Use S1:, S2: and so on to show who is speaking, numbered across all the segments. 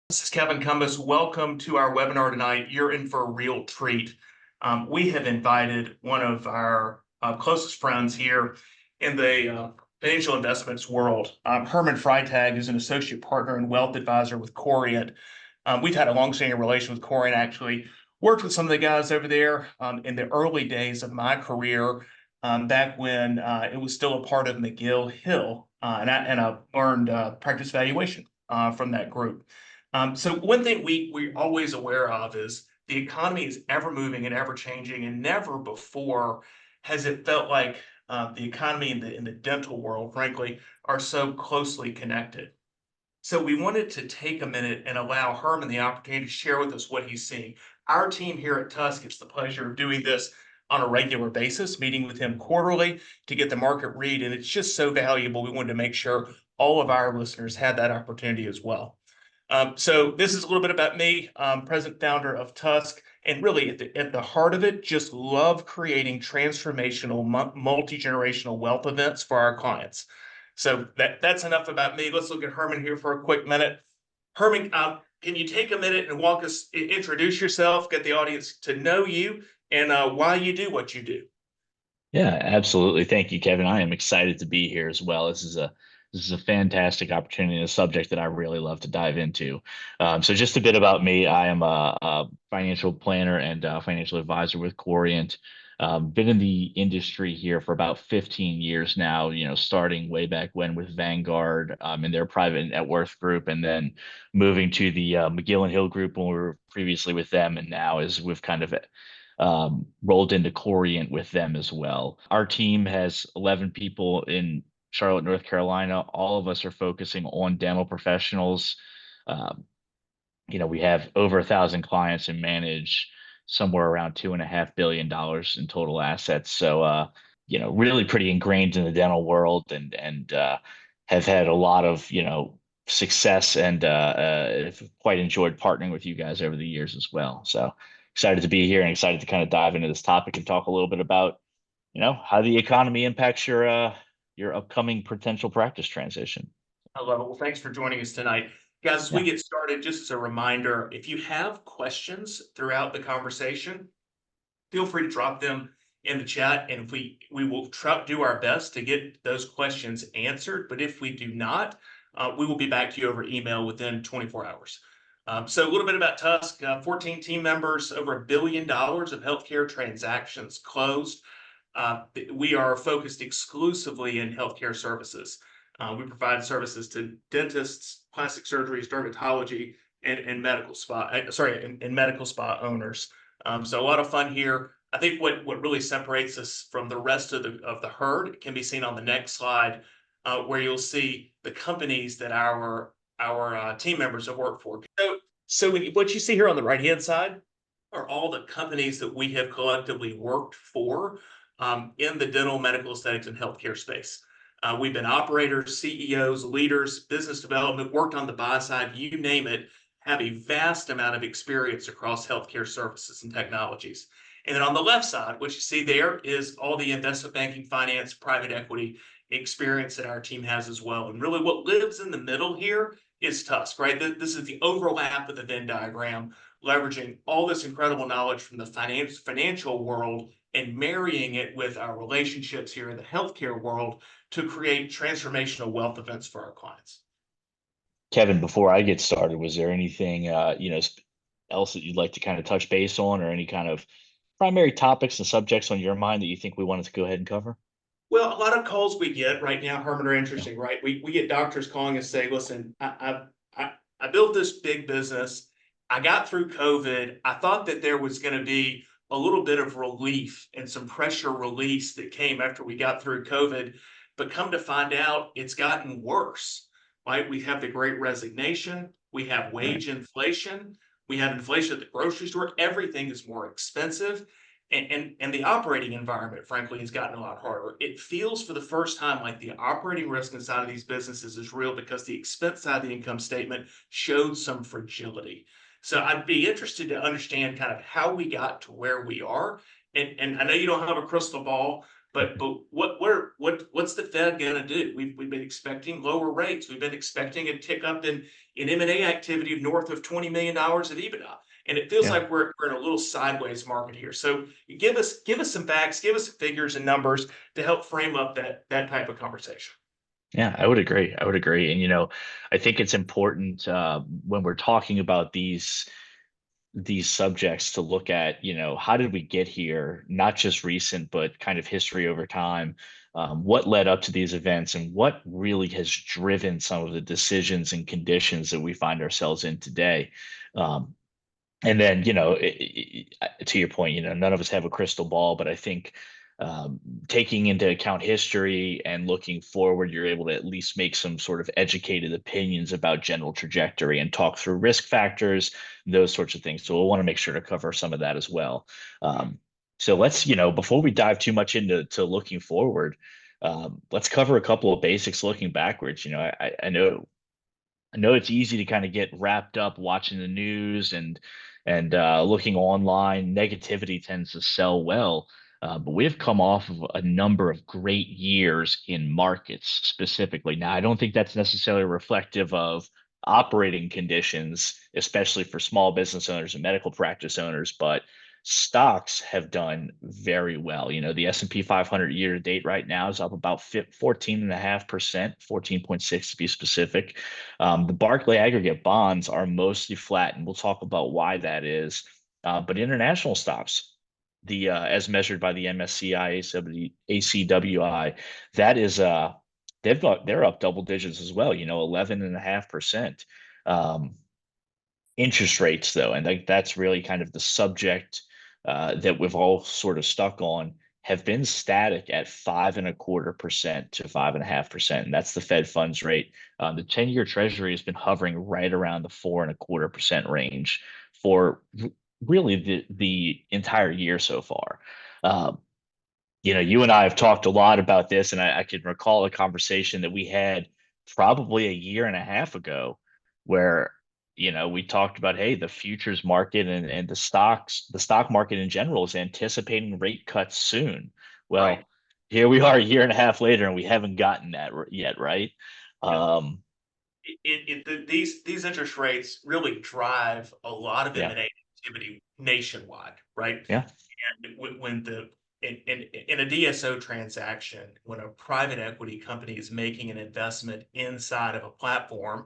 S1: This is Kevin Cumbus. Welcome to our webinar tonight. You're in for a real treat. We have invited one of our closest friends here in the financial investments world. Herman Freitag is an associate partner and wealth advisor with Corient. We've had a long-standing relation with Corient, actually. Worked with some of the guys over there in the early days of my career, back when it was still a part of McGill Hill, and I learned practice valuation from that group. So one thing we're always aware of is the economy is ever moving and ever changing, and never before has it felt like the economy in the dental world, frankly, are so closely connected. So we wanted to take a minute and allow Herman the opportunity to share with us what he's seeing. Our team here at TUSK gets the pleasure of doing this on a regular basis, meeting with him quarterly to get the market read, and it's just so valuable. We wanted to make sure all of our listeners had that opportunity as well. So this is a little bit about me, president founder of TUSK, and really at the heart of it, just love creating transformational, multi-generational wealth events for our clients. So that's enough about me. Let's look at Herman here for a quick minute. Herman, can you take a minute and walk us, introduce yourself, get the audience to know you, and why you do what you do?
S2: Yeah, absolutely. Thank you, Kevin. I am excited to be here as well. This is a fantastic opportunity and a subject that I really love to dive into. So just a bit about me. I am a financial planner and financial advisor with Corient. Been in the industry here for about 15 years now, starting way back when with Vanguard in their private net worth group, and then moving to the McGill and Hill group when we were previously with them, and now as we've kind of rolled into Corient with them as well. Our team has 11 people in Charlotte, North Carolina. All of us are focusing on dental professionals. Um, we have over 1,000 clients and manage somewhere around $2.5 billion in total assets. So, really pretty ingrained in the dental world, and have had a lot of success, and have quite enjoyed partnering with you guys over the years as well. So excited to be here and excited to kind of dive into this topic and talk a little bit about how the economy impacts your upcoming potential practice transition.
S1: I love it. Well, thanks for joining us tonight. Guys, as we
S2: Yeah.
S1: get started, just as a reminder, if you have questions throughout the conversation, feel free to drop them in the chat, and if we will do our best to get those questions answered. But if we do not, we will be back to you over email within 24 hours. So a little bit about TUSK, 14 team members, over $1 billion of healthcare transactions closed. We are focused exclusively in healthcare services. We provide services to dentists, plastic surgeries, dermatology, and medical spa. And medical spa owners. So a lot of fun here. I think what really separates us from the rest of the herd can be seen on the next slide, where you'll see the companies that our team members have worked for. So what you see here on the right hand side are all the companies that we have collectively worked for in the dental, medical, aesthetics, and healthcare space. We've been operators, CEOs, leaders, business development, worked on the buy side, you name it, have a vast amount of experience across healthcare services and technologies. And then on the left side, what you see there is all the investment banking, finance, private equity experience that our team has as well. And really what lives in the middle here is TUSK, right? This is the overlap of the Venn diagram, leveraging all this incredible knowledge from the financial world and marrying it with our relationships here in the healthcare world to create transformational wealth events for our clients.
S2: Kevin, before I get started, was there anything else that you'd like to kind of touch base on, or any kind of primary topics and subjects on your mind that you think we wanted to go ahead and cover?
S1: Well, a lot of calls we get right now, Herman, are
S2: Yeah.
S1: interesting, right? We get doctors calling us say, listen, I built this big business. I got through COVID. I thought that there was going to be a little bit of relief and some pressure release that came after we got through COVID, but come to find out it's gotten worse, right? We have the great resignation. We have
S2: Right.
S1: wage inflation. We have inflation at the grocery store. Everything is more expensive. And the operating environment, frankly, has gotten a lot harder. It feels for the first time like the operating risk inside of these businesses is real because the expense side of the income statement showed some fragility. So I'd be interested to understand kind of how we got to where we are. And I know you don't have a crystal ball, But what's the Fed going to do? We've been expecting lower rates. We've been expecting a tick up in M&A activity of north of $20 million of EBITDA. And it feels
S2: Yeah.
S1: like we're in a little sideways market here. So give us some facts, give us some figures and numbers to help frame up that type of conversation.
S2: Yeah, I would agree. I would agree. And I think it's important when we're talking about these subjects to look at, how did we get here? Not just recent, but kind of history over time. What led up to these events, and what really has driven some of the decisions and conditions that we find ourselves in today. Um, and then, to your point, none of us have a crystal ball, but I think taking into account history and looking forward, you're able to at least make some sort of educated opinions about general trajectory and talk through risk factors, those sorts of things. So we'll want to make sure to cover some of that as well. So let's, before we dive too much into looking forward, let's cover a couple of basics looking backwards. I know it's easy to kind of get wrapped up watching the news and looking online. Negativity tends to sell well, but we have come off of a number of great years in markets specifically. Now, I don't think that's necessarily reflective of operating conditions, especially for small business owners and medical practice owners, but stocks have done very well. The S&P 500 year to date right now is up about 14.5%, 14.6 to be specific. The Barclay aggregate bonds are mostly flat, and we'll talk about why that is. But international stocks, the as measured by the MSCI ACWI, that is they're up double digits as well. 11.5%. Interest rates, though, and that's really kind of the subject that we've all sort of stuck on, have been static at 5.25% to 5.5%, and that's the Fed funds rate. The 10-year Treasury has been hovering right around the 4.25% range for really the entire year so far. Um, you and I have talked a lot about this, and I can recall a conversation that we had probably a year and a half ago where, we talked about, hey, the futures market and the stock market in general is anticipating rate cuts soon.
S1: Right.
S2: Well, here we are a year and a half later, and we haven't gotten that yet, right?
S1: Yep.
S2: Um,
S1: These interest rates really drive a lot of
S2: yeah,
S1: M&A activity nationwide, right?
S2: yeah,
S1: And when in a DSO transaction, when a private equity company is making an investment inside of a platform,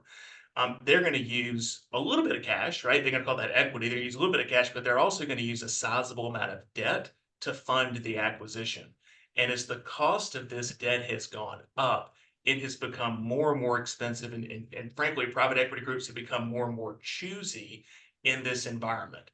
S1: they're going to use a little bit of cash, right? They're going to call that equity. They're going to use a little bit of cash, but they're also going to use a sizable amount of debt to fund the acquisition. And as the cost of this debt has gone up, it has become more and more expensive. And frankly, private equity groups have become more and more choosy in this environment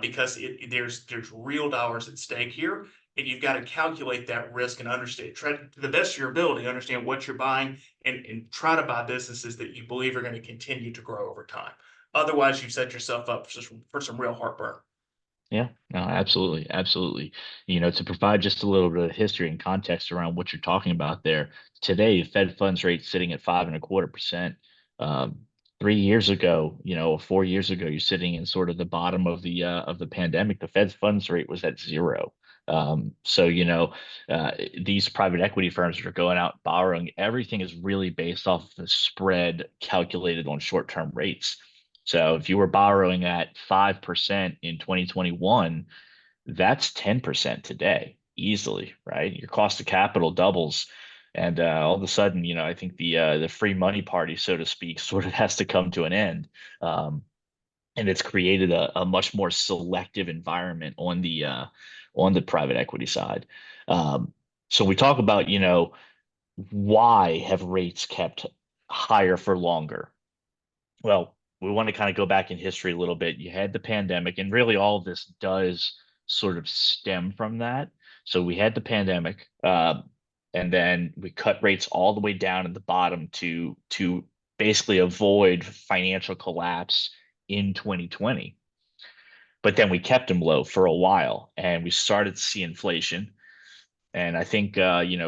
S1: because there's real dollars at stake here. And you've got to calculate that risk and understand, try to the best of your ability, understand what you're buying and try to buy businesses that you believe are going to continue to grow over time. Otherwise, you've set yourself up for some real heartburn.
S2: yeah, no, absolutely, absolutely. To provide just a little bit of history and context around what you're talking about there, today, Fed funds rate sitting at 5.25%. Um, 3 years ago, or 4 years ago, you're sitting in sort of the bottom of the pandemic. The Fed funds rate was at zero. So these private equity firms that are going out borrowing, everything is really based off of the spread calculated on short-term rates. So if you were borrowing at 5% in 2021, that's 10% today, easily, right? Your cost of capital doubles. And all of a sudden, I think the free money party, so to speak, sort of has to come to an end. Um, and it's created a much more selective environment on the private equity side. Um, so we talk about, why have rates kept higher for longer? Well, we want to kind of go back in history a little bit. You had the pandemic, and really all of this does sort of stem from that. So we had the pandemic, and then we cut rates all the way down at the bottom to basically avoid financial collapse in 2020. But then we kept them low for a while, and we started to see inflation. And I think,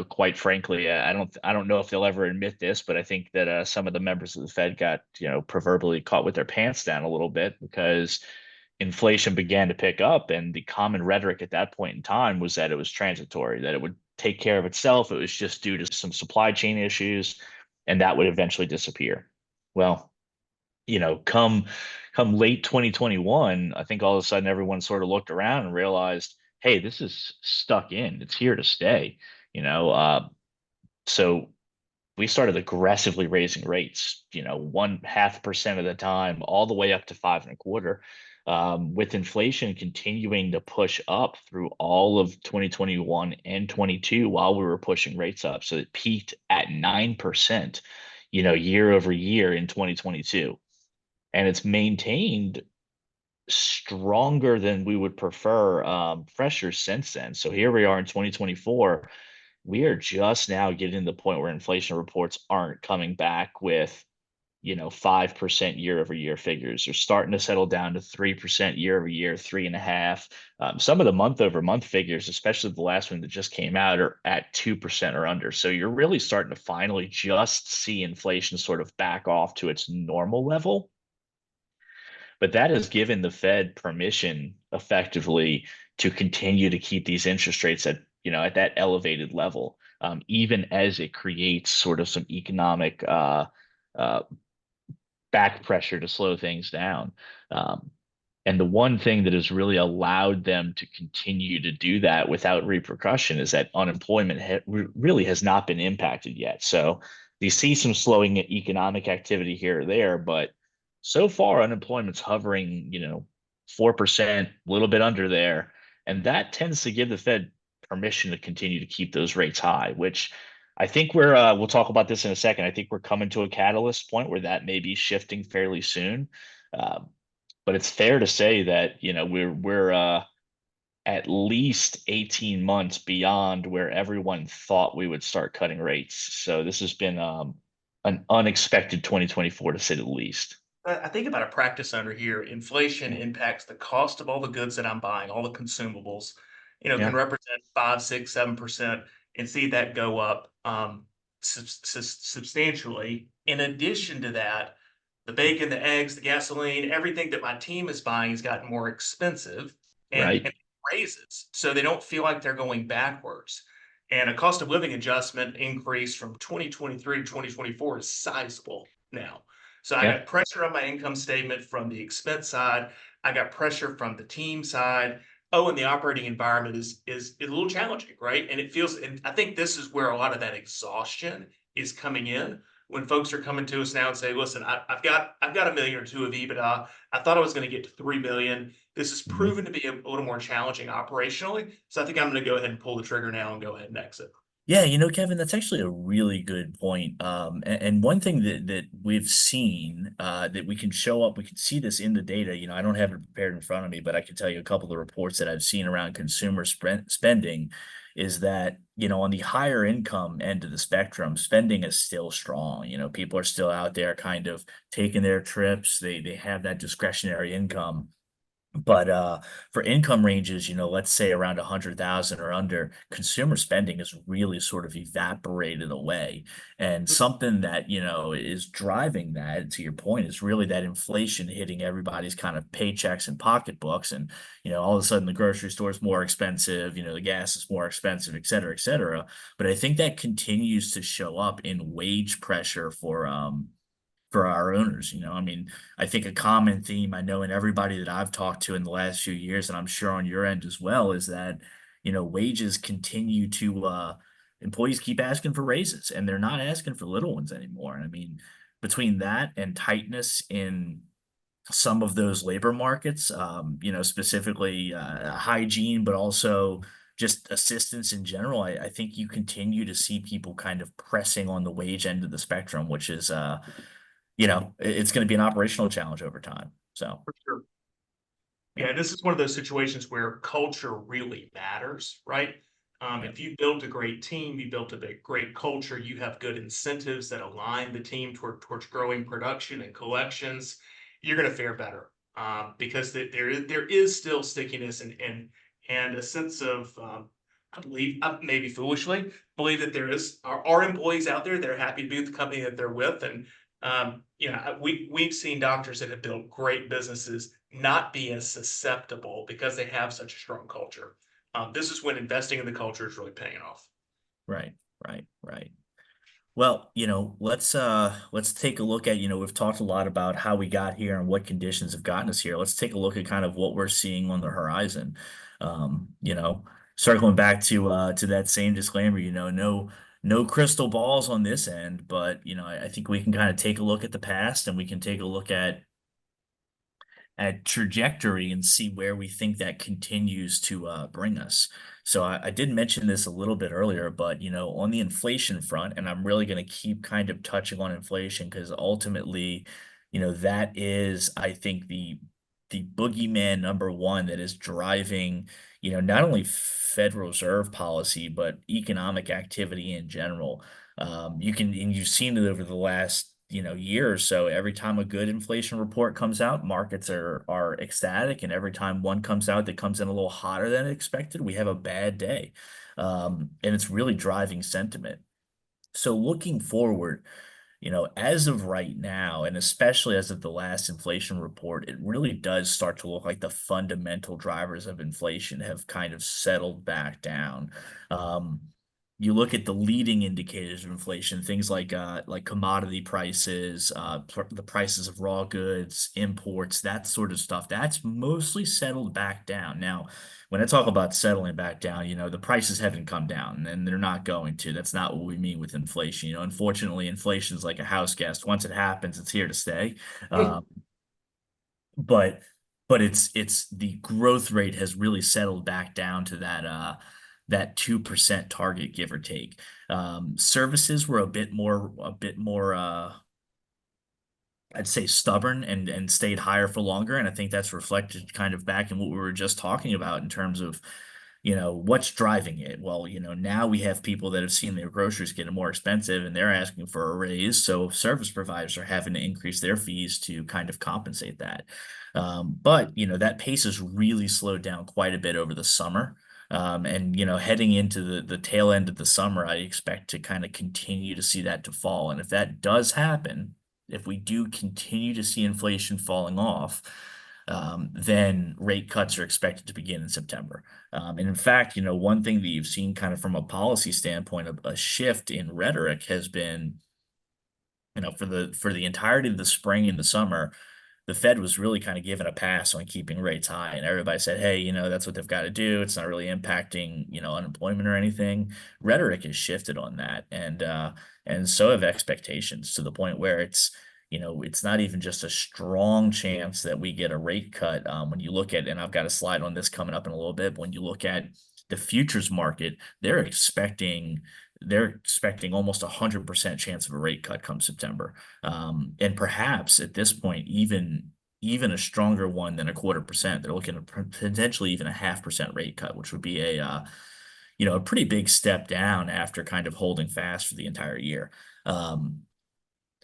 S2: quite frankly, I don't know if they'll ever admit this, but I think that some of the members of the Fed got, proverbially caught with their pants down a little bit because inflation began to pick up, and the common rhetoric at that point in time was that it was transitory, that it would take care of itself. It was just due to some supply chain issues, and that would eventually disappear. Well, come late 2021, I think all of a sudden everyone sort of looked around and realized, hey, this is stuck in. It's here to stay. You know, so we started aggressively raising rates, 0.5% of the time, all the way up to 5.25. With inflation continuing to push up through all of 2021 and 22 while we were pushing rates up. So it peaked at 9%, year over year in 2022. And it's maintained stronger than we would prefer, pressures since then. So here we are in 2024. We are just now getting to the point where inflation reports aren't coming back with 5% year over year figures. They're starting to settle down to 3% year over year, 3.5. Some of the month over month figures, especially the last one that just came out, are at 2% or under. So you're really starting to finally just see inflation sort of back off to its normal level. But that has given the Fed permission effectively to continue to keep these interest rates at that elevated level, even as it creates sort of some economic uh, back pressure to slow things down. Um, and the one thing that has really allowed them to continue to do that without repercussion is that unemployment really has not been impacted yet. So you see some slowing economic activity here or there, but so far unemployment's hovering, 4%, a little bit under there. And that tends to give the Fed permission to continue to keep those rates high, which I think we'll talk about this in a second. I think we're coming to a catalyst point where that may be shifting fairly soon. Um, but it's fair to say that we're at least 18 months beyond where everyone thought we would start cutting rates. So this has been an unexpected 2024 to say the least.
S1: I think about a practice under here. Inflation
S2: Yeah.
S1: impacts the cost of all the goods that I'm buying, all the consumables, can
S2: Yeah.
S1: represent 5, 6, 7% and see that go up substantially. In addition to that, the bacon, the eggs, the gasoline, everything that my team is buying has gotten more expensive and
S2: Right.
S1: raises. So they don't feel like they're going backwards. And a cost of living adjustment increase from 2023 to 2024 is sizable now. So I
S2: Yeah.
S1: got pressure on my income statement from the expense side. I got pressure from the team side. Oh, and the operating environment is a little challenging, right? And it feels, and I think this is where a lot of that exhaustion is coming in when folks are coming to us now and say, "Listen, I've got a million or two of EBITDA. I thought I was going to get to 3 million. This has
S2: Mhm.
S1: proven to be a little more challenging operationally. So I think I'm going to go ahead and pull the trigger now and go ahead and exit."
S3: Yeah, Kevin, that's actually a really good point. And one thing that we've seen that we can show up, we can see this in the data. I don't have it prepared in front of me, but I can tell you a couple of the reports that I've seen around consumer spending is that, on the higher income end of the spectrum, spending is still strong. People are still out there kind of taking their trips. They have that discretionary income. But for income ranges, let's say around 100,000 or under, consumer spending is really sort of evaporated away. And something that, is driving that, to your point, is really that inflation hitting everybody's kind of paychecks and pocketbooks. And, all of a sudden the grocery store is more expensive, the gas is more expensive, et cetera, et cetera. But I think that continues to show up in wage pressure for our owners. I mean, I think a common theme I know in everybody that I've talked to in the last few years, and I'm sure on your end as well, is that, wages continue to, employees keep asking for raises and they're not asking for little ones anymore. And I mean, between that and tightness in some of those labor markets, specifically hygiene, but also just assistance in general, I think you continue to see people kind of pressing on the wage end of the spectrum, which is, it's going to be an operational challenge over time. So,
S1: For sure.
S3: yeah,
S1: Yeah, this is one of those situations where culture really matters, right?
S3: yeah,
S1: If you built a great team, you built a great culture, you have good incentives that align the team towards growing production and collections, you're going to fare better because there is still stickiness and a sense of I believe maybe foolishly believe that there are employees out there that are happy to be with the company that they're with, and We've seen doctors that have built great businesses not be as susceptible because they have such a strong culture. This is when investing in the culture is really paying off.
S3: Right, right. Well, let's take a look at, we've talked a lot about how we got here and what conditions have gotten us here. Let's take a look at kind of what we're seeing on the horizon. Circling back to that same disclaimer, no crystal balls on this end, but I think we can kind of take a look at the past and we can take a look at trajectory and see where we think that continues to bring us. So I did mention this a little bit earlier, but on the inflation front, and I'm really going to keep kind of touching on inflation because ultimately, that is, I think, the boogeyman number one that is driving, not only Federal Reserve policy, but economic activity in general. And you've seen it over the last year or so. Every time a good inflation report comes out, markets are ecstatic, and every time one comes out that comes in a little hotter than expected, we have a bad day. And it's really driving sentiment. So looking forward, as of right now, and especially as of the last inflation report, it really does start to look like the fundamental drivers of inflation have kind of settled back down. Um, you look at the leading indicators of inflation, things like commodity prices, the prices of raw goods, imports, that sort of stuff. That's mostly settled back down. Now, when I talk about settling back down, the prices haven't come down and they're not going to. That's not what we mean with inflation. Unfortunately, inflation is like a house guest. Once it happens, it's here to stay. Um, but it's the growth rate has really settled back down to that 2% target, give or take. Services were a bit more I'd say stubborn and stayed higher for longer. And I think that's reflected kind of back in what we were just talking about in terms of, what's driving it. Well, now we have people that have seen their groceries getting more expensive and they're asking for a raise. So service providers are having to increase their fees to kind of compensate that. But that pace has really slowed down quite a bit over the summer. And heading into the tail end of the summer, I expect to kind of continue to see that to fall. And if that does happen, if we do continue to see inflation falling off, then rate cuts are expected to begin in September. And in fact, one thing that you've seen kind of from a policy standpoint, a shift in rhetoric has been, for the entirety of the spring and the summer, the Fed was really kind of given a pass on keeping rates high. And everybody said, hey, that's what they've got to do. It's not really impacting, unemployment or anything. Rhetoric has shifted on that. And so have expectations to the point where it's not even just a strong chance that we get a rate cut. When you look at, and I've got a slide on this coming up in a little bit, but when you look at the futures market, they're expecting almost 100% chance of a rate cut come September. And perhaps at this point, even a stronger one than 0.25%. They're looking at potentially even a 0.5% rate cut, which would be a pretty big step down after kind of holding fast for the entire year.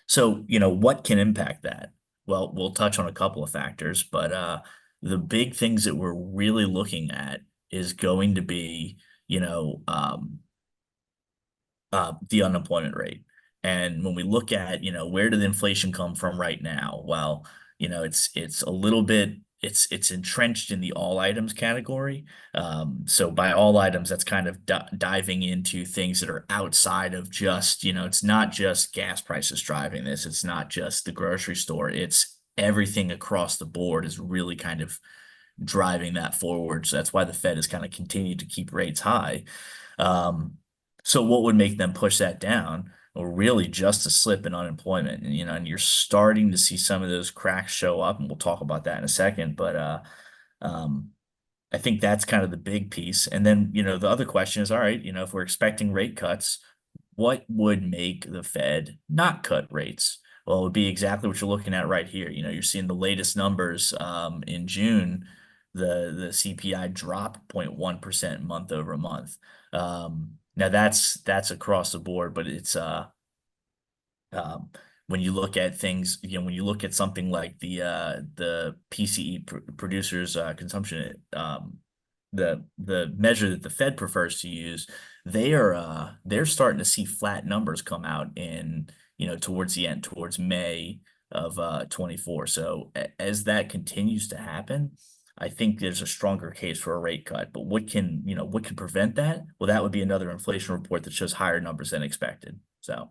S3: So what can impact that? Well, we'll touch on a couple of factors, but the big things that we're really looking at is going to be, the unemployment rate. And when we look at, where did the inflation come from right now? Well, it's a little bit, it's entrenched in the all items category. So by all items, that's kind of diving into things that are outside of just, it's not just gas prices driving this. It's not just the grocery store. It's everything across the board is really kind of driving that forward. So that's why the Fed has kind of continued to keep rates high. So what would make them push that down? Well, really just a slip in unemployment. And you're starting to see some of those cracks show up, and we'll talk about that in a second. But I think that's kind of the big piece. And then, the other question is, all right, if we're expecting rate cuts, what would make the Fed not cut rates? Well, it would be exactly what you're looking at right here. You're seeing the latest numbers in June, the CPI dropped 0.1% month over month. Now that's across the board, but it's when you look at things, when you look at something like the PCE producers consumption, the measure that the Fed prefers to use, they're starting to see flat numbers come out towards the end, towards May of 24. So as that continues to happen, I think there's a stronger case for a rate cut. But what can prevent that? Well, that would be another inflation report that shows higher numbers than expected. So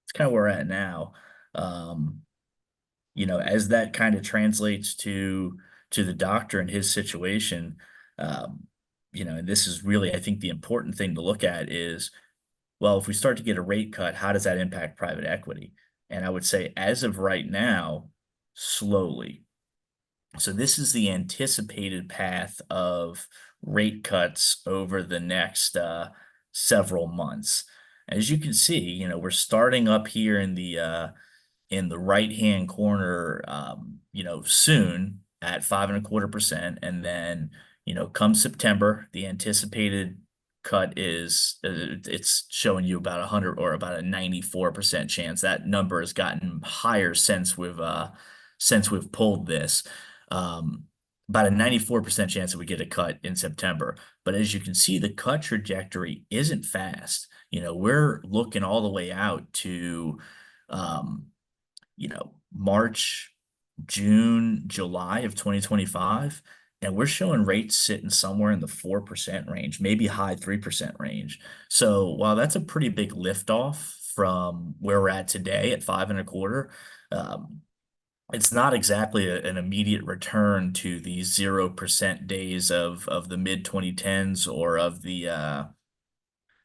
S3: it's kind of where we're at now. Um, as that kind of translates to the doctor and his situation, um, and this is really, I think, the important thing to look at is, well, if we start to get a rate cut, how does that impact private equity? And I would say, as of right now, slowly. So this is the anticipated path of rate cuts over the next several months. As you can see, we're starting up here in the right-hand corner, soon at 5.25%. And then, come September, the anticipated cut is, it's showing you about 100 or about a 94% chance. That number has gotten higher since we've pulled this. About a 94% chance that we get a cut in September. But as you can see, the cut trajectory isn't fast. We're looking all the way out to, um, March, June, July of 2025, and we're showing rates sitting somewhere in the 4% range, maybe high 3% range. So while that's a pretty big liftoff from where we're at today at 5.25, it's not exactly an immediate return to the 0% days of the mid 2010s or of the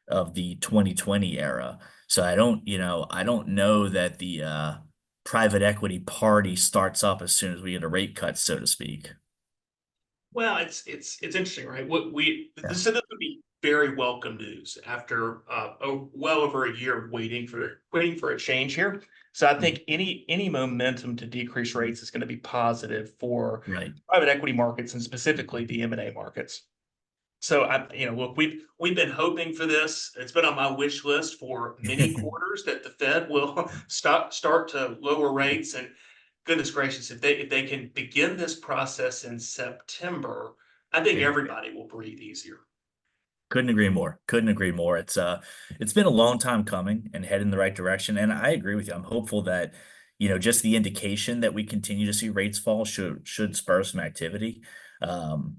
S3: 2020 era. So I don't know that the private equity party starts up as soon as we get a rate cut, so to speak.
S1: Well, it's interesting, right? What we
S3: Yeah.
S1: this would be very welcome news after well over a year of waiting for a change here. So I think any momentum to decrease rates is going to be positive for
S3: Right.
S1: private equity markets and specifically the M&A markets. So look, we've been hoping for this. It's been on my wish list for many quarters that the Fed will start to lower rates. And goodness gracious, if they can begin this process in September, I think
S3: Yeah.
S1: everybody will breathe easier.
S3: Couldn't agree more. Couldn't agree more. It's been a long time coming and head in the right direction. And I agree with you. I'm hopeful that, just the indication that we continue to see rates fall should spur some activity. Um,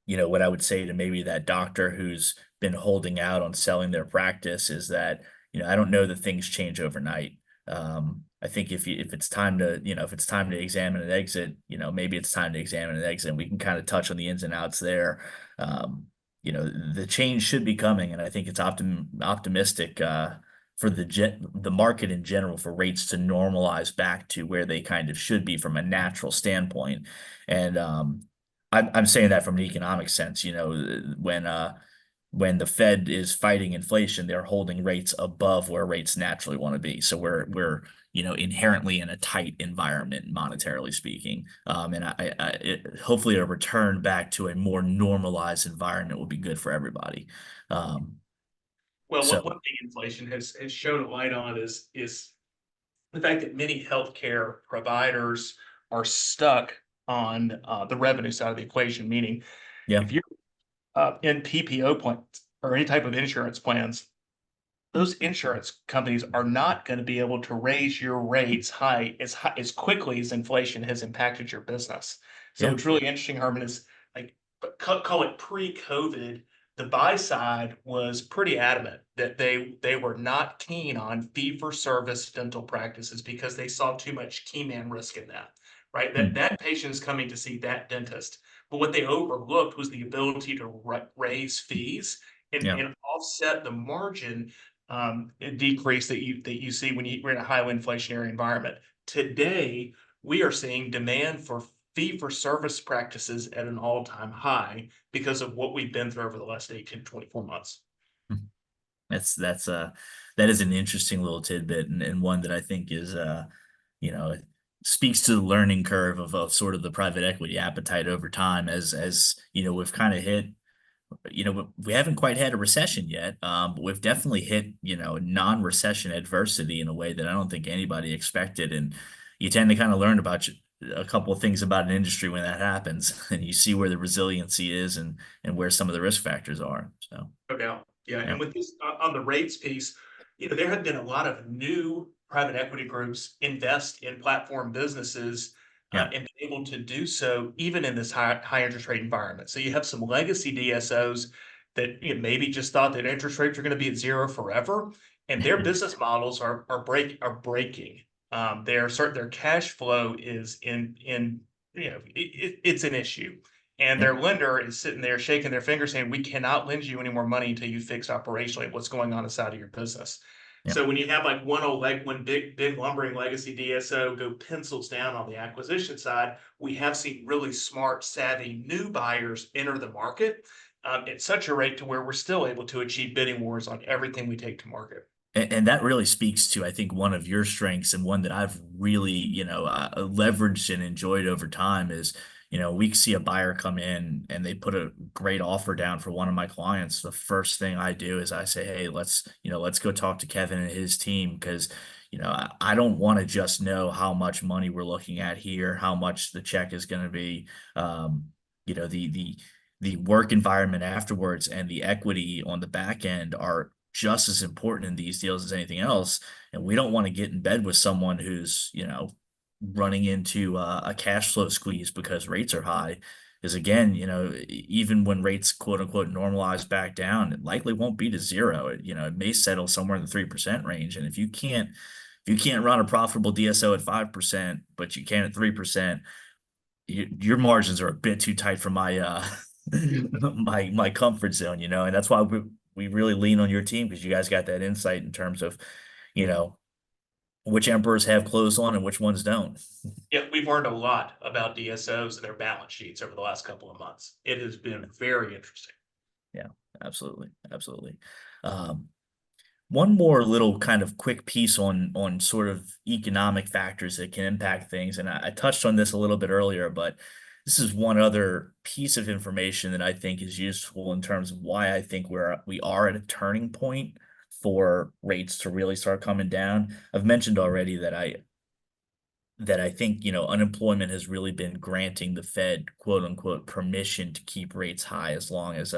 S3: what I would say to maybe that doctor who's been holding out on selling their practice is that, I don't know that things change overnight. I think if it's time to, if it's time to examine an exit, maybe it's time to examine an exit. And we can kind of touch on the ins and outs there. The change should be coming, and I think it's optimistic for the market in general for rates to normalize back to where they kind of should be from a natural standpoint. And I'm saying that from an economic sense. When the Fed is fighting inflation, they're holding rates above where rates naturally want to be. So we're inherently in a tight environment, monetarily speaking. And hopefully a return back to a more normalized environment will be good for everybody.
S1: Well,
S3: So
S1: one thing inflation has shown a light on is the fact that many healthcare providers are stuck on the revenue side of the equation. Meaning,
S3: yeah,
S1: if you're in PPO plans or any type of insurance plans, those insurance companies are not going to be able to raise your rates high as quickly as inflation has impacted your business. So
S3: yeah,
S1: what's really interesting, Herman, is like call it pre-COVID, the buy side was pretty adamant that they were not keen on fee-for-service dental practices because they saw too much key man risk in that. Right,
S3: mm,
S1: that patient is coming to see that dentist, but what they overlooked was the ability to raise fees
S3: yeah.
S1: and offset the margin decrease that you see when you're in a highly inflationary environment. Today, we are seeing demand for fee for service practices at an all-time high because of what we've been through over the last 18 to 24 months.
S3: That's that is an interesting little tidbit, and one that I think is you know speaks to the learning curve of sort of the private equity appetite over time as we've kind of hit, we haven't quite had a recession yet, but we've definitely hit, non-recession adversity in a way that I don't think anybody expected. And you tend to kind of learn about a couple of things about an industry when that happens, and you see where the resiliency is and where some of the risk factors are. So,
S1: No doubt. Yeah.
S3: yeah,
S1: And with this on the rates piece, there have been a lot of new private equity groups invest in platform businesses
S3: Yeah.
S1: and been able to do so even in this high interest rate environment. So you have some legacy DSOs that maybe just thought that interest rates are going to be at zero forever, and their business models are breaking. Their cash flow is it's an issue. And
S3: Yeah.
S1: their lender is sitting there shaking their finger saying, we cannot lend you any more money until you fix operationally what's going on inside of your business.
S3: Yeah.
S1: So when you have like one big lumbering legacy DSO go pencils down on the acquisition side, we have seen really smart, savvy new buyers enter the market at such a rate to where we're still able to achieve bidding wars on everything we take to market.
S3: And that really speaks to, I think, one of your strengths, and one that I've really, leveraged and enjoyed over time is, we see a buyer come in and they put a great offer down for one of my clients. The first thing I do is I say, hey, let's go talk to Kevin and his team, because, I don't want to just know how much money we're looking at here, how much the check is going to be, you know, the work environment afterwards and the equity on the back end are just as important in these deals as anything else. And we don't want to get in bed with someone who's, running into a cash flow squeeze because rates are high. Because again, even when rates quote unquote normalize back down, it likely won't be to zero. It may settle somewhere in the 3% range. And if you can't run a profitable DSO at 5%, but you can at 3%, your margins are a bit too tight for my my comfort zone, and that's why we really lean on your team, because you guys got that insight in terms of, you know, which emperors have clothes on and which ones don't.
S1: Yeah, we've learned a lot about DSOs and their balance sheets over the last couple of months. It has been very interesting.
S3: Yeah, absolutely, absolutely. Um, One more little kind of quick piece on sort of economic factors that can impact things, and I touched on this a little bit earlier, but this is one other piece of information that I think is useful in terms of why I think we are at a turning point for rates to really start coming down. I've mentioned already that I think, unemployment has really been granting the Fed, quote unquote, permission to keep rates high as long as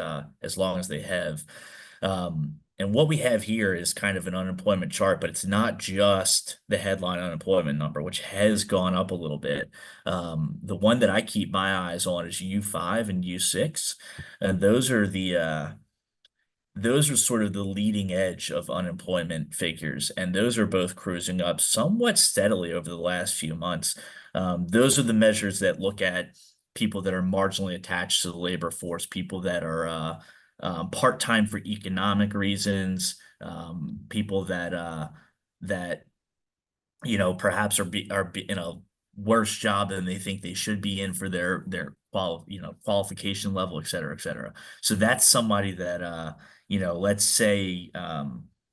S3: they have. And what we have here is kind of an unemployment chart, but it's not just the headline unemployment number, which has gone up a little bit. The one that I keep my eyes on is U5 and U6, and those are sort of the leading edge of unemployment figures, and those are both cruising up somewhat steadily over the last few months. Those are the measures that look at people that are marginally attached to the labor force, people that are part-time for economic reasons, people that perhaps are in a worse job than they think they should be in for their qualification level, et cetera, et cetera. So that's somebody that let's say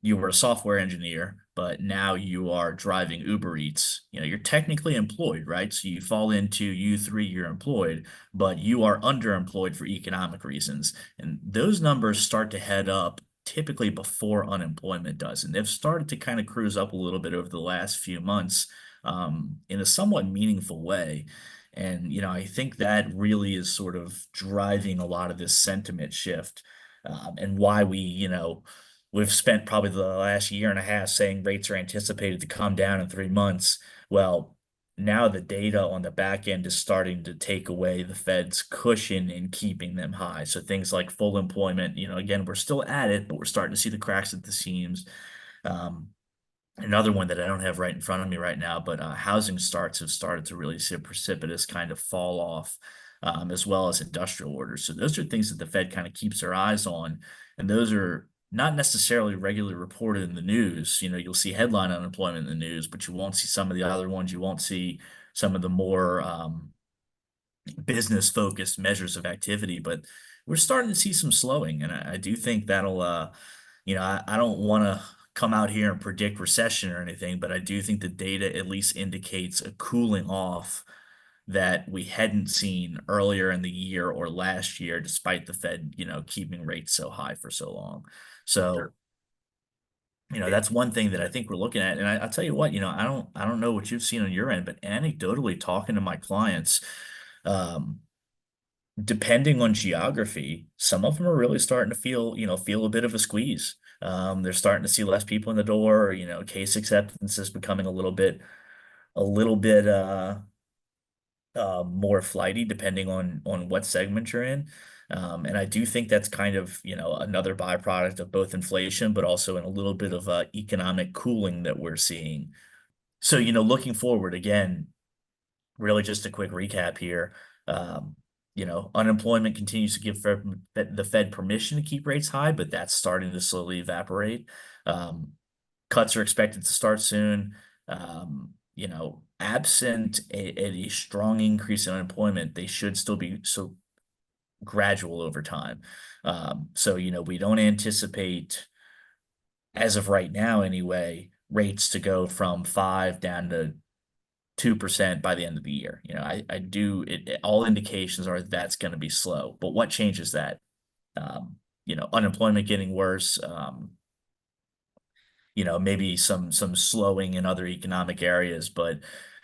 S3: you were a software engineer, but now you are driving Uber Eats. You're technically employed, right? So you fall into U3, you're employed, but you are underemployed for economic reasons. And those numbers start to head up typically before unemployment does. And they've started to kind of cruise up a little bit over the last few months, in a somewhat meaningful way. And, I think that really is sort of driving a lot of this sentiment shift, and why we've spent probably the last year and a half saying rates are anticipated to come down in 3 months. Well, now the data on the back end is starting to take away the Fed's cushion in keeping them high. So things like full employment, again, we're still at it, but we're starting to see the cracks at the seams. Um, Another one that I don't have right in front of me right now, but housing starts have started to really see a precipitous kind of fall off, as well as industrial orders. So those are things that the Fed kind of keeps their eyes on, and those are not necessarily regularly reported in the news. You'll see headline unemployment in the news, but you won't see some of the other ones. You won't see some of the more business focused measures of activity, but we're starting to see some slowing. And I do think that'll, I don't want to come out here and predict recession or anything, but I do think the data at least indicates a cooling off that we hadn't seen earlier in the year or last year, despite the Fed, keeping rates so high for so long. So,
S1: Sure.
S3: that's one thing that I think we're looking at. And I'll tell you what, I don't know what you've seen on your end, but anecdotally talking to my clients, um, depending on geography, some of them are really starting to feel a bit of a squeeze. They're starting to see less people in the door. Case acceptance is becoming a little bit more flighty depending on what segment you're in. And I do think that's kind of, another byproduct of both inflation, but also in a little bit of economic cooling that we're seeing. So, looking forward again, really just a quick recap here. Um, Unemployment continues to give the Fed permission to keep rates high, but that's starting to slowly evaporate. Um, Cuts are expected to start soon. Absent a strong increase in unemployment, they should still be so gradual over time. So, we don't anticipate, as of right now anyway, rates to go from 5 down to 2% by the end of the year. I do all indications are that's going to be slow. But what changes that? Unemployment getting worse, maybe some slowing in other economic areas, but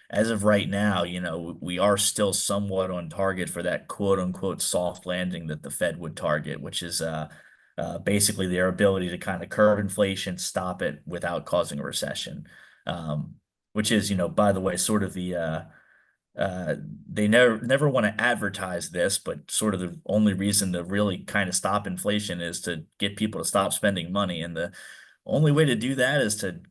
S3: as of right now, we are still somewhat on target for that quote unquote soft landing that the Fed would target, which is basically their ability to kind of curb inflation, stop it without causing a recession. Um, which is, by the way, sort of uh, they never want to advertise this, but sort of the only reason to really kind of stop inflation is to get people to stop spending money. And the only way to do that is to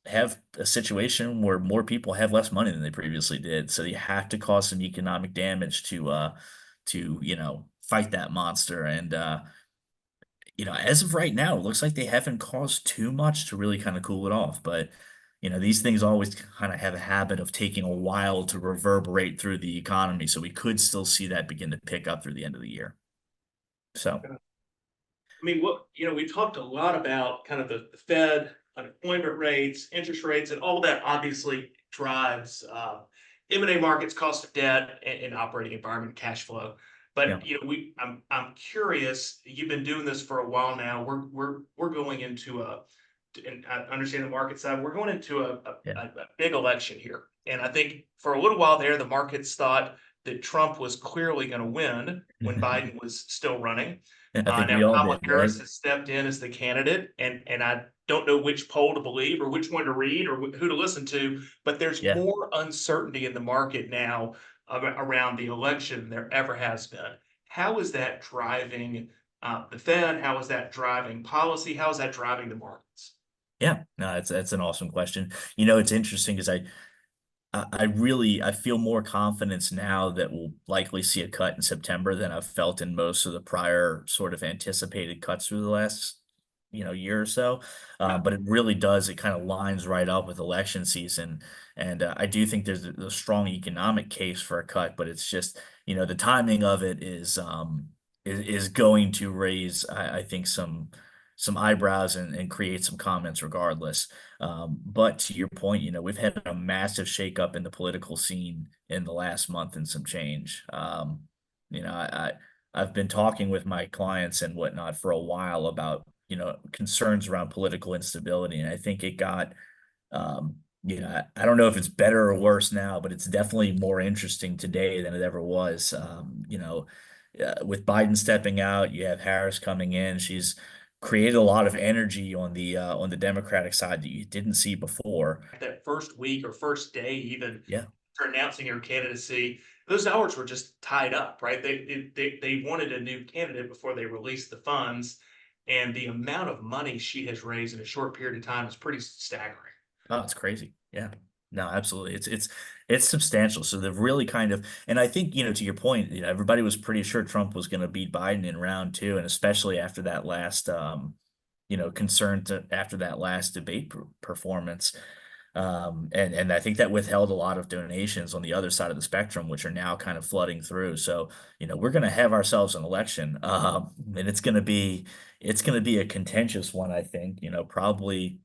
S3: have a situation where more people have less money than they previously did. So you have to cause some economic damage to fight that monster. And as of right now, it looks like they haven't caused too much to really kind of cool it off. But these things always kind of have a habit of taking a while to reverberate through the economy. So we could still see that begin to pick up through the end of the year. So
S1: I mean, we talked a lot about kind of the Fed, unemployment rates, interest rates, and all that obviously drives M&A markets, cost of debt, and operating environment, cash flow.
S3: yeah,
S1: But I'm curious. You've been doing this for a while now. We're going into and I understand the market side. We're going into
S3: yeah.
S1: a big election here, and I think for a little while there, the markets thought that Trump was clearly going to win when Biden was still running.
S3: I think
S1: Now
S3: we all
S1: Kamala
S3: did, right?
S1: Harris has stepped in as the candidate, and I don't know which poll to believe or which one to read or who to listen to, but there's
S3: Yeah.
S1: more uncertainty in the market now around the election than there ever has been. How is that driving the Fed? How is that driving policy? How is that driving the markets?
S3: Yeah, no, that's an awesome question. It's interesting because I feel more confidence now that we'll likely see a cut in September than I've felt in most of the prior sort of anticipated cuts through the last year or so.
S1: Yeah.
S3: But it really does. It kind of lines right up with election season, and I do think there's a strong economic case for a cut. But it's just the timing of it is going to raise I think some eyebrows and create some comments regardless. But to your point, we've had a massive shakeup in the political scene in the last month and some change. I've been talking with my clients and whatnot for a while about concerns around political instability, and I think it got I don't know if it's better or worse now, but it's definitely more interesting today than it ever was. With Biden stepping out, you have Harris coming in. She's created a lot of energy on the Democratic side that you didn't see before.
S1: That first week or first day, even
S3: Yeah.
S1: for announcing her candidacy, those hours were just tied up, right? They wanted a new candidate before they released the funds, and the amount of money she has raised in a short period of time is pretty staggering.
S3: Oh, it's crazy. Yeah. No, absolutely. It's substantial. So they've really kind of, and I think, to your point, everybody was pretty sure Trump was going to beat Biden in round two, and especially after that last after that last debate performance. And I think that withheld a lot of donations on the other side of the spectrum, which are now kind of flooding through. So, we're going to have ourselves an election, and it's going to be a contentious one, I think, probably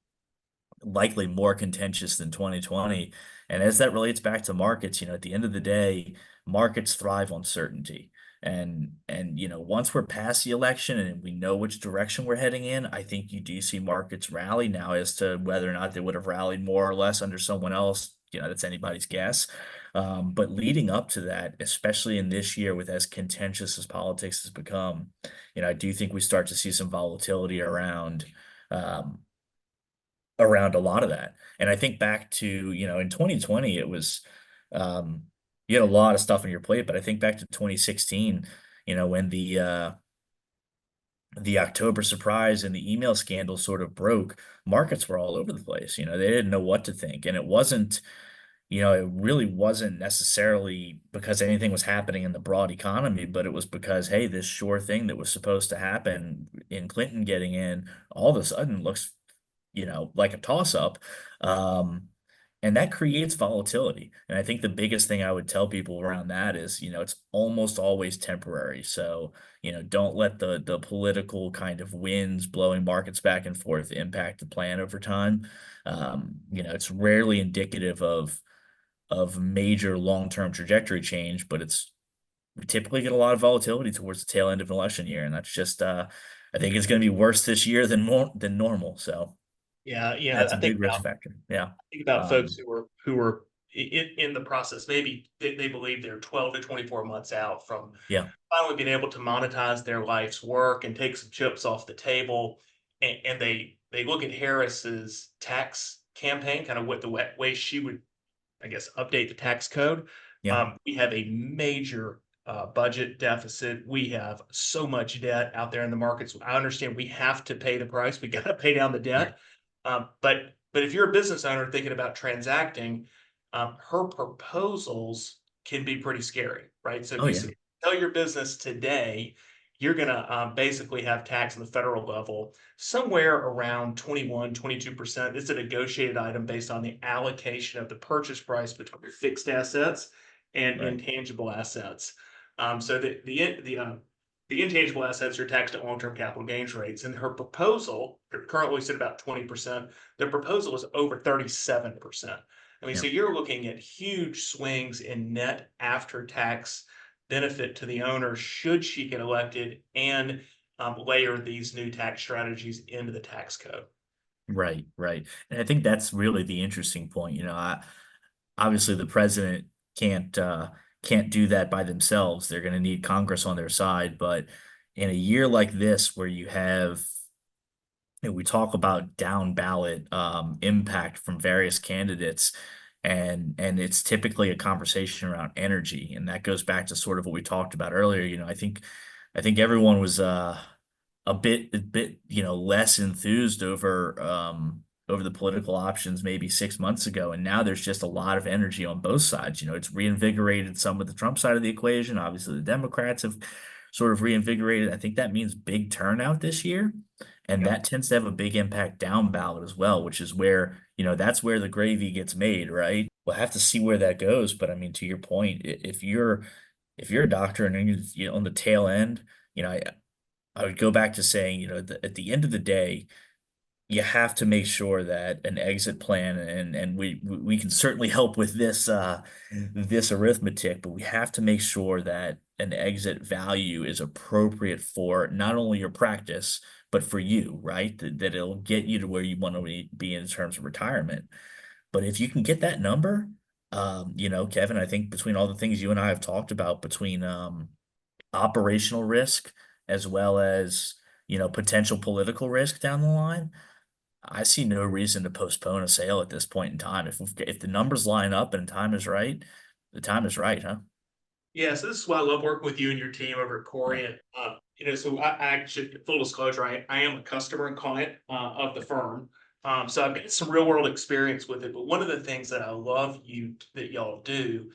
S3: likely more contentious than 2020. And as that relates back to markets, at the end of the day, markets thrive on certainty. And once we're past the election and we know which direction we're heading in, I think you do see markets rally now. As to whether or not they would have rallied more or less under someone else, that's anybody's guess. But leading up to that, especially in this year with as contentious as politics has become, I do think we start to see some volatility around um, around a lot of that. And I think back to, in 2020, it was, um, you had a lot of stuff on your plate, but I think back to 2016, when the October surprise and the email scandal sort of broke, markets were all over the place. They didn't know what to think. And it really wasn't necessarily because anything was happening in the broad economy, but it was because, hey, this sure thing that was supposed to happen in Clinton getting in all of a sudden looks, like a toss up. Um, and that creates volatility. And I think the biggest thing I would tell people around that is, it's almost always temporary. So, don't let the political kind of winds blowing markets back and forth impact the plan over time. It's rarely indicative of major long-term trajectory change, but we typically get a lot of volatility towards the tail end of an election year, and that's just I think it's going to be worse this year than normal. So
S1: Yeah,
S3: that's a big risk factor. Yeah.
S1: think about folks
S3: Um,
S1: who are in the process. Maybe they believe they're 12 to 24 months out from
S3: yeah.
S1: finally being able to monetize their life's work and take some chips off the table. And they look at Harris's tax campaign, kind of what the way she would, I guess, update the tax code.
S3: Yeah.
S1: We have a major budget deficit. We have so much debt out there in the markets. I understand we have to pay the price. We got to pay down the debt. But if you're a business owner thinking about transacting, her proposals can be pretty scary, right? So if
S3: Oh
S1: you
S3: yeah.
S1: sell your business today, you're going to basically have tax on the federal level somewhere around 21, 22%. It's a negotiated item based on the allocation of the purchase price between fixed assets and
S3: Right.
S1: intangible assets. So the intangible assets are taxed at long-term capital gains rates, and her proposal currently sit about 20%. The proposal is over 37%. I mean,
S3: Yeah.
S1: so you're looking at huge swings in net after-tax benefit to the owner should she get elected and layer these new tax strategies into the tax code.
S3: Right. Right. And I think that's really the interesting point. Obviously the president can't do that by themselves. They're going to need Congress on their side. But in a year like this, where you have we talk about down ballot impact from various candidates, and it's typically a conversation around energy, and that goes back to sort of what we talked about earlier. I think everyone was a bit less enthused over the political options maybe 6 months ago, and now there's just a lot of energy on both sides. It's reinvigorated some of the Trump side of the equation. Obviously, the Democrats have sort of reinvigorated. I think that means big turnout this year. And
S1: Yep.
S3: that tends to have a big impact down ballot as well, which is where, that's where the gravy gets made, right? We'll have to see where that goes. But I mean, to your point, if you're a doctor and you're on the tail end, I would go back to saying, at the end of the day, you have to make sure that an exit plan, and we can certainly help with this arithmetic, but we have to make sure that an exit value is appropriate for not only your practice but for you, right? That it'll get you to where you want to be in terms of retirement. But if you can get that number, Kevin, I think between all the things you and I have talked about, between operational risk as well as potential political risk down the line, I see no reason to postpone a sale at this point in time. If the numbers line up and time is right, the time is right, huh?
S1: Yeah, so this is why I love working with you and your team over at
S3: Yeah.
S1: Corient. So I should full disclosure, I am a customer and client of the firm. So I've got some real world experience with it. But one of the things that I love that y'all do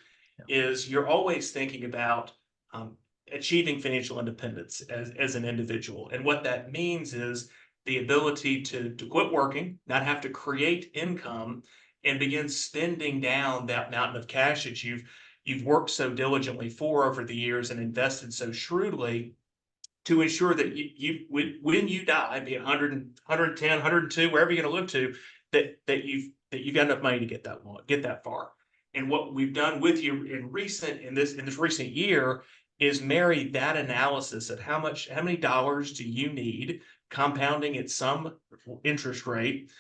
S3: Yeah.
S1: is you're always thinking about um, achieving financial independence as an individual. And what that means is the ability to quit working, not have to create income, and begin spending down that mountain of cash that you've worked so diligently for over the years and invested so shrewdly to ensure that when you die, be it 100, 110, 102, wherever you're going to live to, that you've got enough money to get that far. And what we've done with you in this recent year is marry that analysis of how many dollars do you need, compounding at some interest rate,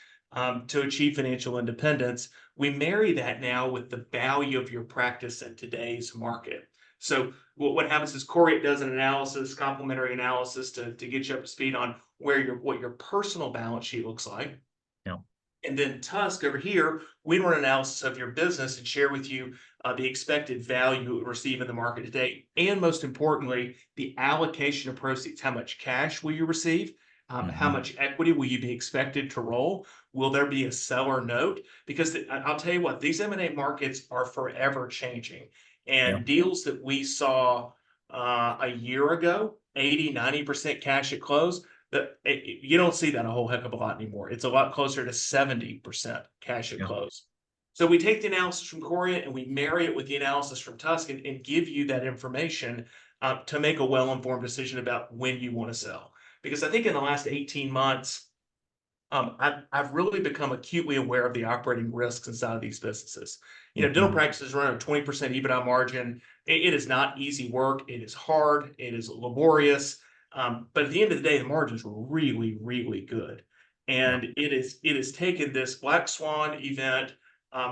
S1: to achieve financial independence. We marry that now with the value of your practice in today's market. So what happens is Corey does an analysis, complementary analysis to get you up to speed on what your personal balance sheet looks like.
S3: Yeah.
S1: And then TUSK over here, we run an analysis of your business and share with you the expected value it will receive in the market today. And most importantly, the allocation of proceeds. How much cash will you receive? How much equity will you be expected to roll? Will there be a seller note? Because I'll tell you what, these M&A markets are forever changing. And deals that we saw a year ago, 80, 90% cash at close, you don't see that a whole heck of a lot anymore. It's a lot closer to 70% cash at close. So we take the analysis from Corient and we marry it with the analysis from TUSK and give you that information to make a well-informed decision about when you want to sell. Because I think in the last 18 months, I've really become acutely aware of the operating risks inside of these businesses. Dental practices run a 20% EBITDA margin. It is not easy work. It is hard. It is laborious. But at the end of the day, the margins were really, really good. And it has taken this black swan event,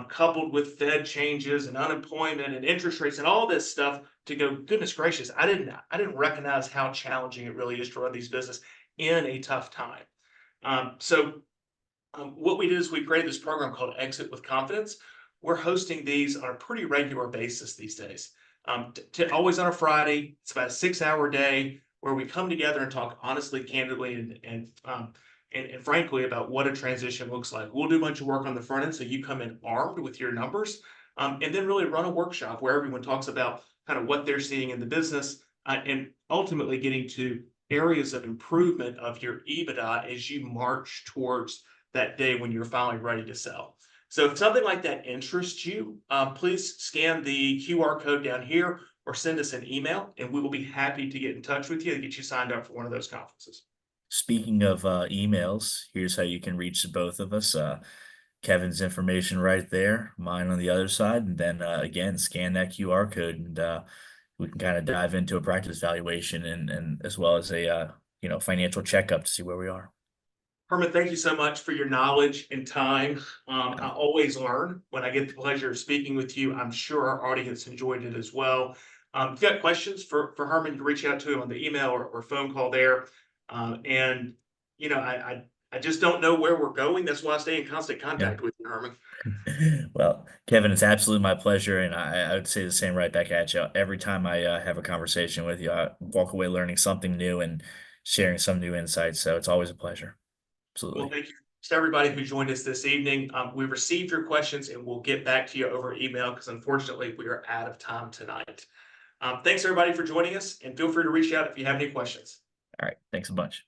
S1: coupled with Fed changes and unemployment and interest rates and all this stuff to go, goodness gracious, I didn't recognize how challenging it really is to run these business in a tough time. What we did is we created this program called Exit with Confidence. We're hosting these on a pretty regular basis these days. Always on a Friday. It's about a 6-hour day where we come together and talk honestly, candidly, and frankly about what a transition looks like. We'll do a bunch of work on the front end so you come in armed with your numbers, and then really run a workshop where everyone talks about kind of what they're seeing in the business, and ultimately getting to areas of improvement of your EBITDA as you march towards that day when you're finally ready to sell. So if something like that interests you, please scan the QR code down here or send us an email, and we will be happy to get in touch with you and get you signed up for one of those conferences.
S3: Speaking of emails, here's how you can reach the both of us. Kevin's information right there, mine on the other side, and then again, scan that QR code, and we can kind of dive into a practice valuation and as well as a financial checkup to see where we are.
S1: Herman, thank you so much for your knowledge and time. I always learn when I get the pleasure of speaking with you. I'm sure our audience enjoyed it as well. If you got questions for Herman, you can reach out to him on the email or phone call there. And I just don't know where we're going. That's why I stay in constant contact with you, Herman.
S3: Well, Kevin, it's absolutely my pleasure, and I would say the same right back at you. Every time I have a conversation with you, I walk away learning something new and sharing some new insights. So it's always a pleasure. Absolutely.
S1: Well, thank you to everybody who joined us this evening. We received your questions and we'll get back to you over email because unfortunately we are out of time tonight. Thanks everybody for joining us, and feel free to reach out if you have any questions.
S3: All right. Thanks a bunch.